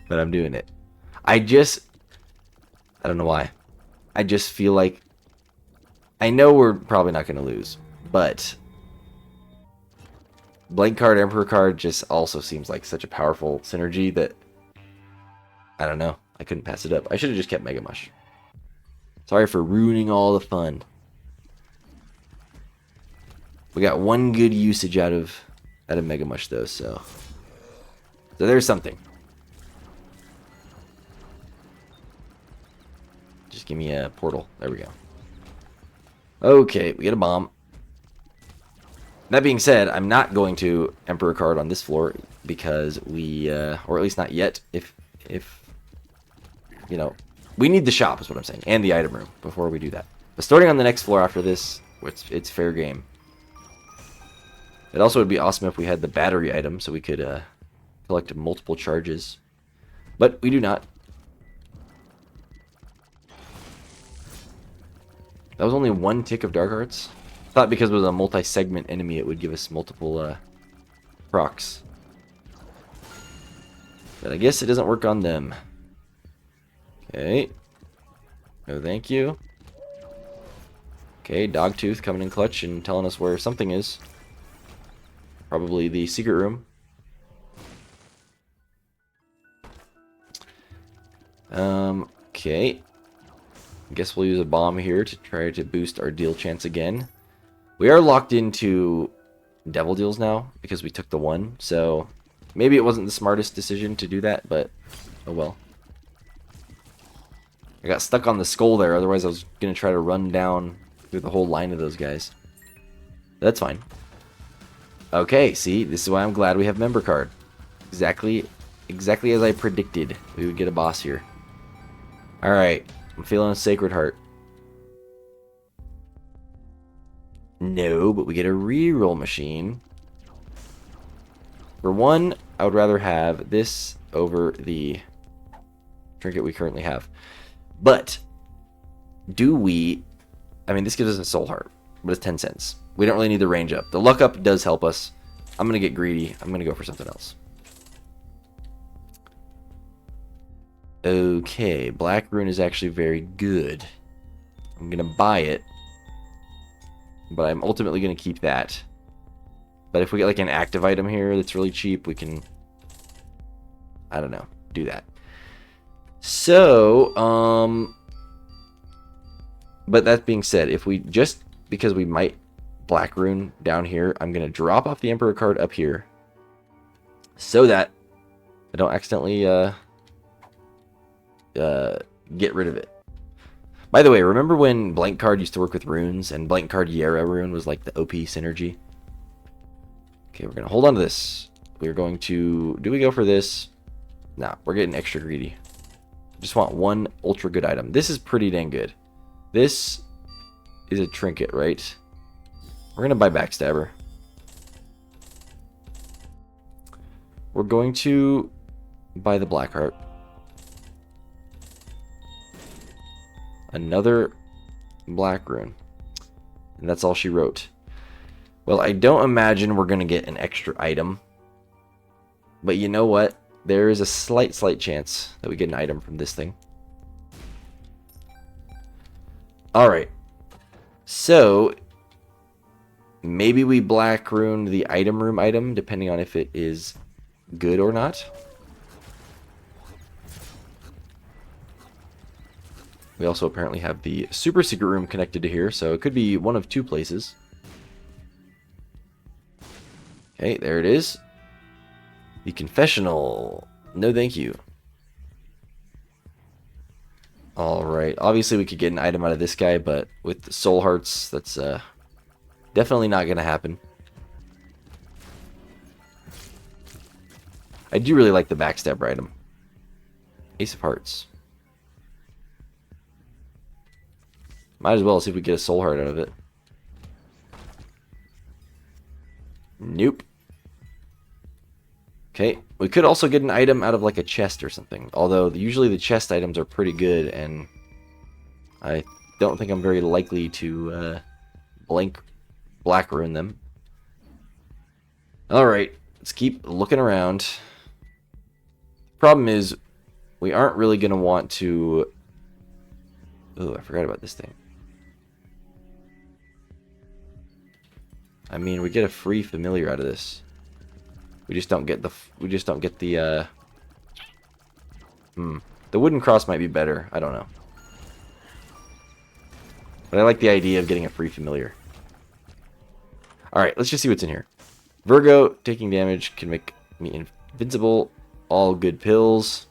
But I'm doing it. I don't know why. I just feel like... I know we're probably not going to lose, but... Blank card, Emperor card just also seems like such a powerful synergy that... I don't know. I couldn't pass it up. I should have just kept Mega Mush. Sorry for ruining all the fun. We got one good usage out of Mega Mush though, so there's something. Just give me a portal. There we go. Okay, we get a bomb. That being said, I'm not going to Emperor card on this floor because we, or at least not yet. If you know, we need the shop is what I'm saying, and the item room before we do that. But starting on the next floor after this, it's fair game. It also would be awesome if we had the battery item so we could collect multiple charges. But we do not. That was only one tick of Dark Arts. I thought because it was a multi-segment enemy it would give us multiple procs. But I guess it doesn't work on them. Okay. No thank you. Okay, Dogtooth coming in clutch and telling us where something is. Probably the secret room. Okay. I guess we'll use a bomb here to try to boost our deal chance again. We are locked into devil deals now because we took the one, so maybe it wasn't the smartest decision to do that, but oh well. I got stuck on the skull there, otherwise I was going to try to run down through the whole line of those guys. That's fine. Okay, see, this is why I'm glad we have member card. Exactly as I predicted we would get a boss here. Alright, I'm feeling a Sacred Heart. No, but we get a reroll machine. For one, I would rather have this over the trinket we currently have. But, do we... I mean, this gives us a soul heart, but it's 10 cents. We don't really need the range up. The luck up does help us. I'm going to get greedy. I'm going to go for something else. Okay, Black Rune is actually very good. I'm going to buy it. But I'm ultimately going to keep that. But if we get like an active item here that's really cheap, we can... I don't know. Do that. So, but that being said, if we just... Because we might Black Rune down here, I'm going to drop off the Emperor card up here. So that I don't accidentally get rid of it. By the way, remember when Blank Card used to work with runes, and Blank Card Yera rune was like the OP synergy? Okay, we're going to hold on to this. We're going to... Do we go for this? Nah, we're getting extra greedy. Just want one ultra good item. This is pretty dang good. This is a trinket, right? We're going to buy Backstabber. We're going to buy the Blackheart. Another Black Rune. And that's all she wrote. Well, I don't imagine we're going to get an extra item. But you know what? There is a slight chance that we get an item from this thing. Alright. So, maybe we Black Rune the item room item, depending on if it is good or not. We also apparently have the super secret room connected to here, so it could be one of two places. Okay, there it is. The confessional. No thank you. Alright, obviously we could get an item out of this guy, but with the soul hearts, that's definitely not going to happen. I do really like the backstabber item. Ace of Hearts. Might as well see if we get a soul heart out of it. Nope. Okay, we could also get an item out of like a chest or something. Although usually the chest items are pretty good, and I don't think I'm very likely to black rune them. Alright, let's keep looking around. Problem is, we aren't really going to want to... Oh, I forgot about this thing. I mean, we get a free familiar out of this. We just don't get the... The wooden cross might be better. I don't know. But I like the idea of getting a free familiar. Alright, let's just see what's in here. Virgo, taking damage can make me invincible. All good pills.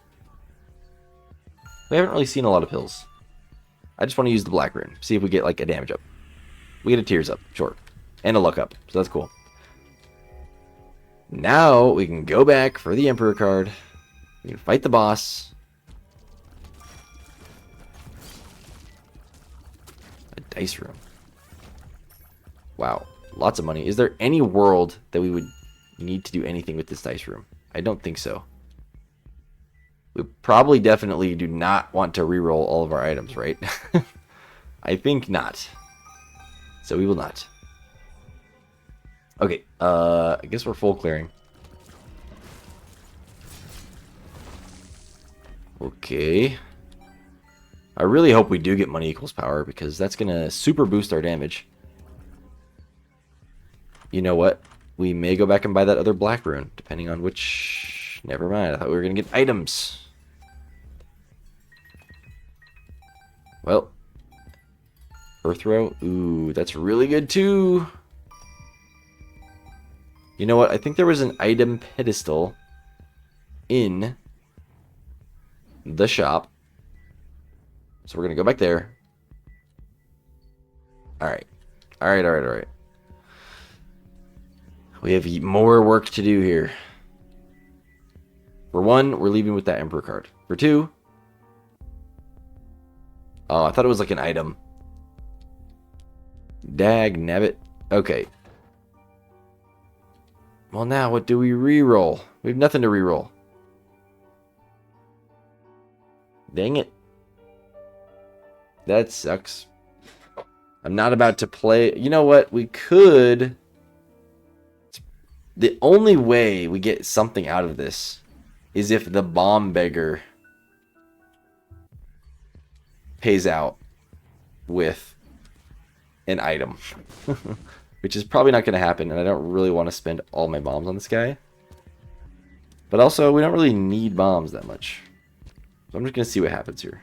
We haven't really seen a lot of pills. I just want to use the black rune. See if we get like a damage up. We get a tears up, sure. And a luck up, so that's cool. Now we can go back for the Emperor card. We can fight the boss. A dice room. Wow, lots of money. Is there any world that we would need to do anything with this dice room? I don't think so. We probably definitely do not want to reroll all of our items, right? I think not. So we will not. Okay, I guess we're full clearing. Okay. I really hope we do get money equals power, because that's going to super boost our damage. You know what? We may go back and buy that other black rune, depending on which... Never mind, I thought we were going to get items. Well. Earth row. Ooh, that's really good too. You know what? I think there was an item pedestal in the shop. So we're going to go back there. Alright. Alright. We have more work to do here. For one, we're leaving with that Emperor card. For two... Oh, I thought it was like an item. Dag nabbit. Okay. Well, now what do we re-roll? We have nothing to re-roll. Dang it. That sucks. I'm not about to play... You know what? We could... The only way we get something out of this is if the bomb beggar pays out with an item. Which is probably not going to happen, and I don't really want to spend all my bombs on this guy. But also, we don't really need bombs that much. So I'm just going to see what happens here.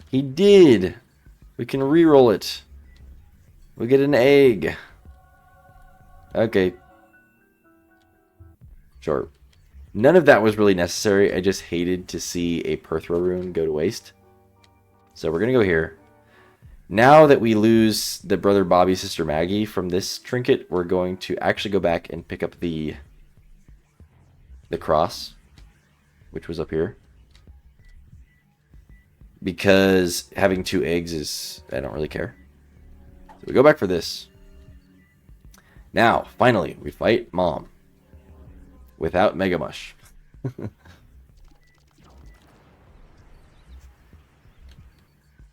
He did! We can re-roll it. We get an egg. Okay. Sure. None of that was really necessary. I just hated to see a Perthro rune go to waste. So we're going to go here. Now that we lose the Brother Bobby, Sister Maggie from this trinket, we're going to actually go back and pick up the cross, which was up here. Because having 2 eggs is... I don't really care. So we go back for this. Now, finally, we fight Mom. Without Mega Mush.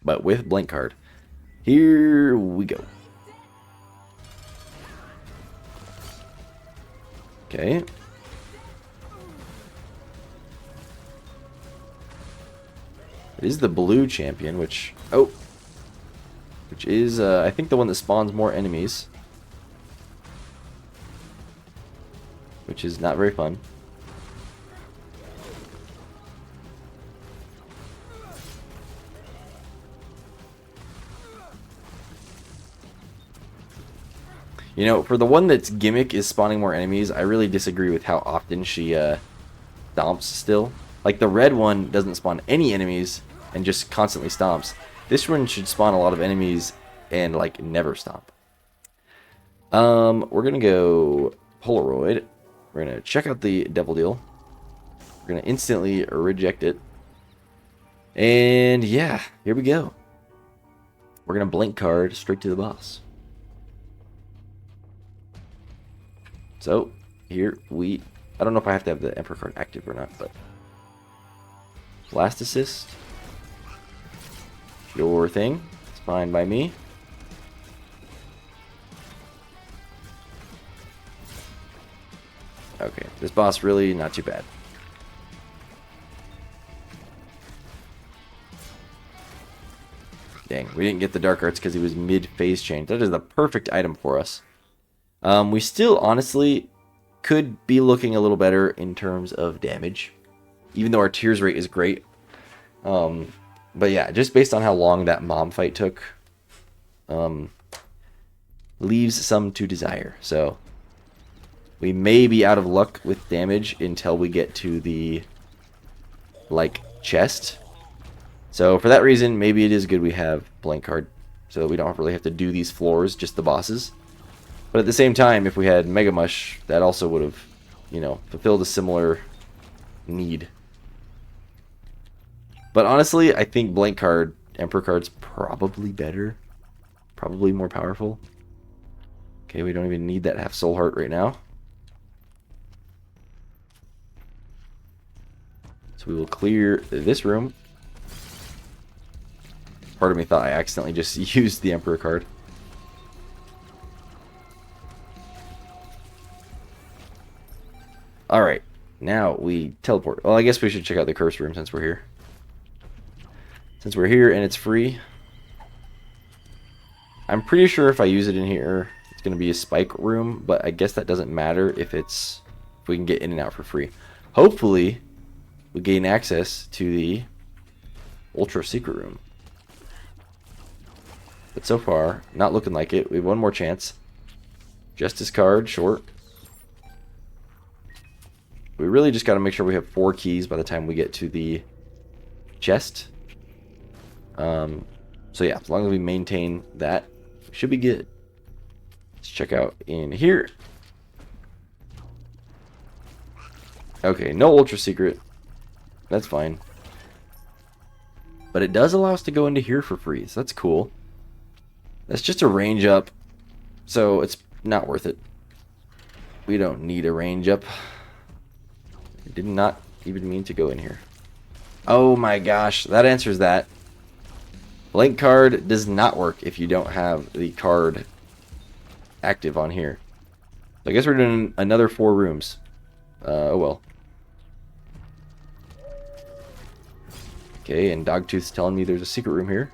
But with Blank Card. Here we go. Okay. It is the blue champion, which... Oh! Which is, I think, the one that spawns more enemies. Which is not very fun. You know, for the one that's gimmick is spawning more enemies, I really disagree with how often she stomps still. Like, the red one doesn't spawn any enemies and just constantly stomps. This one should spawn a lot of enemies and, like, never stomp. We're gonna go Polaroid. We're going to check out the Devil Deal. We're going to instantly reject it. And yeah, here we go. We're going to Blank Card straight to the boss. So, here we... I don't know if I have to have the Emperor card active or not, but... Blast assist. Sure thing. It's fine by me. Okay, this boss really not too bad. Dang, we didn't get the Dark Arts because he was mid-phase change. That is the perfect item for us. We still, honestly, could be looking a little better in terms of damage. Even though our tears rate is great. But yeah, just based on how long that mom fight took, leaves some to desire. So, we may be out of luck with damage until we get to the, like, chest. So for that reason, maybe it is good we have blank card, so that we don't really have to do these floors, just the bosses. But at the same time, if we had Mega Mush, that also would have, you know, fulfilled a similar need. But honestly, I think blank card, Emperor card's probably better. Probably more powerful. Okay, we don't even need that half soul heart right now. So we will clear this room. Part of me thought I accidentally just used the Emperor card. Alright, now we teleport. Well, I guess we should check out the curse room since we're here. Since we're here and it's free. I'm pretty sure if I use it in here, it's going to be a spike room, but I guess that doesn't matter if we can get in and out for free. Hopefully, we gain access to the ultra secret room. But so far, not looking like it. We have one more chance. Justice card, short. We really just got to make sure we have 4 keys by the time we get to the chest. So yeah, as long as we maintain that, we should be good. Let's check out in here. Okay, no ultra secret. That's fine. But it does allow us to go into here for free, so that's cool. That's just a range up, so it's not worth it. We don't need a range up. I did not even mean to go in here. Oh my gosh, that answers that. Blank card does not work if you don't have the card active on here. So I guess we're doing another 4 rooms. Oh well. Okay, and Dogtooth's telling me there's a secret room here.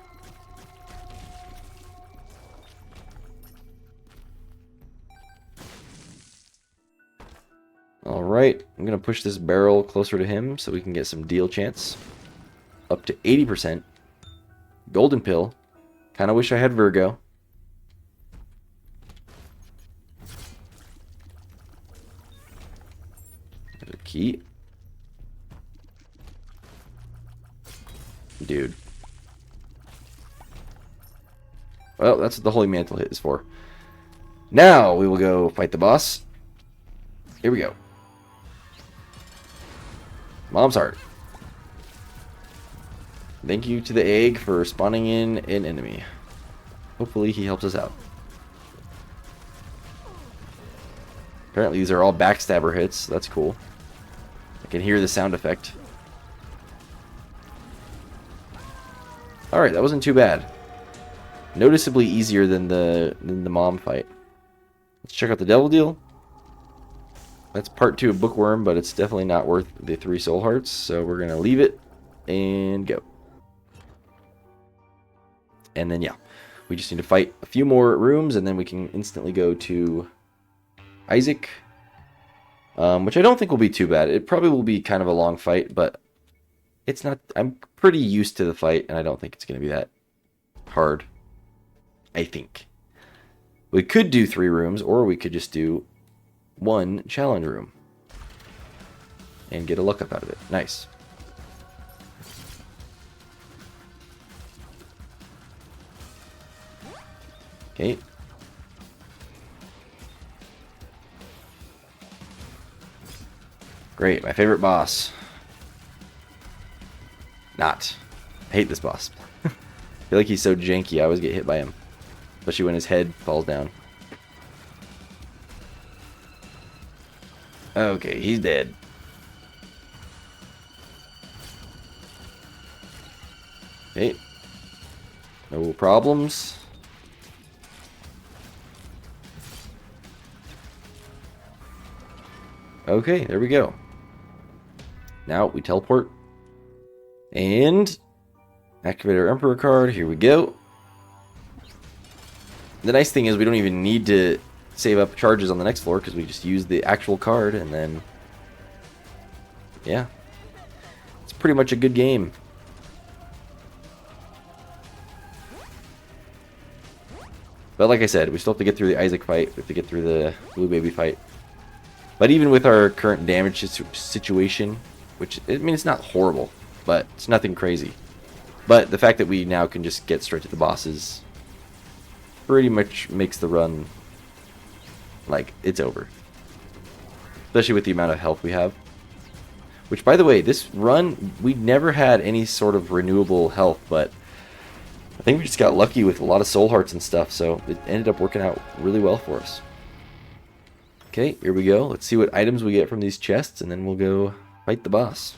Alright, I'm going to push this barrel closer to him so we can get some deal chance. Up to 80%. Golden pill. Kind of wish I had Virgo. There's a key. Dude. Well, that's what the Holy Mantle hit is for. Now we will go fight the boss. Here we go. Mom's heart. Thank you to the egg for spawning in an enemy. Hopefully he helps us out. Apparently these are all backstabber hits. So that's cool. I can hear the sound effect. Alright, that wasn't too bad. Noticeably easier than the mom fight. Let's check out the devil deal. That's part 2 of Bookworm, but it's definitely not worth the 3 soul hearts. So we're going to leave it and go. And then, yeah, we just need to fight a few more rooms, and then we can instantly go to Isaac. Which I don't think will be too bad. It probably will be kind of a long fight, but it's not... I'm pretty used to the fight, and I don't think it's going to be that hard. I think. We could do 3 rooms, or we could just do 1 challenge room. And get a luck up out of it. Nice. Okay. Great, my favorite boss. Not. I hate this boss. I feel like he's so janky, I always get hit by him. Especially when his head falls down. Okay, he's dead. Okay. No problems. Okay, there we go. Now we teleport. And activate our Emperor card. Here we go. The nice thing is we don't even need to save up charges on the next floor because we just use the actual card and then... yeah. It's pretty much a good game. But like I said, we still have to get through the Isaac fight. We have to get through the Blue Baby fight. But even with our current damage situation, which, I mean, it's not horrible, but it's nothing crazy. But the fact that we now can just get straight to the bosses pretty much makes the run, like, it's over. Especially with the amount of health we have. Which, by the way, this run, we never had any sort of renewable health, but I think we just got lucky with a lot of soul hearts and stuff, so it ended up working out really well for us. Okay, here we go. Let's see what items we get from these chests, and then we'll go fight the boss.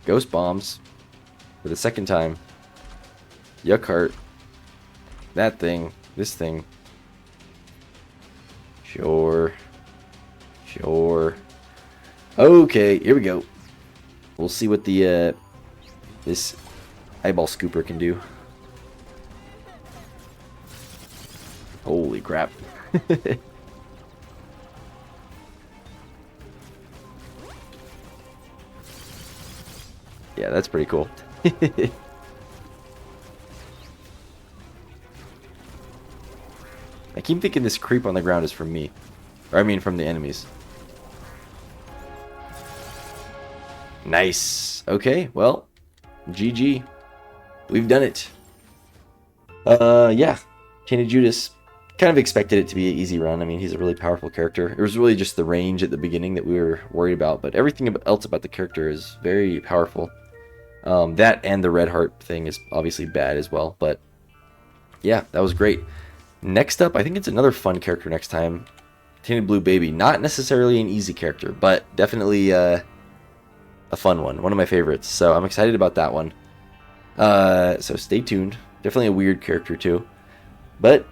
Ghost bombs. For the second time. Yuck heart. That thing. This thing. Sure. Sure. Okay, here we go. We'll see what the this eyeball scooper can do. Holy crap. Yeah, that's pretty cool. I keep thinking this creep on the ground is from me. Or I mean from the enemies. Nice. Okay, well, GG. We've done it. Yeah. Tainted Judas. Kind of expected it to be an easy run. I mean, he's a really powerful character. It was really just the range at the beginning that we were worried about, but everything else about the character is very powerful. That and the red heart thing is obviously bad as well, but yeah, that was great. Next up, I think it's another fun character next time. Tainted Blue Baby. Not necessarily an easy character, but definitely a fun one. One of my favorites. So I'm excited about that one. So stay tuned. Definitely a weird character too. But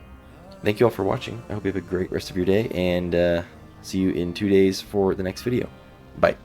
thank you all for watching. I hope you have a great rest of your day, and see you in 2 days for the next video. Bye.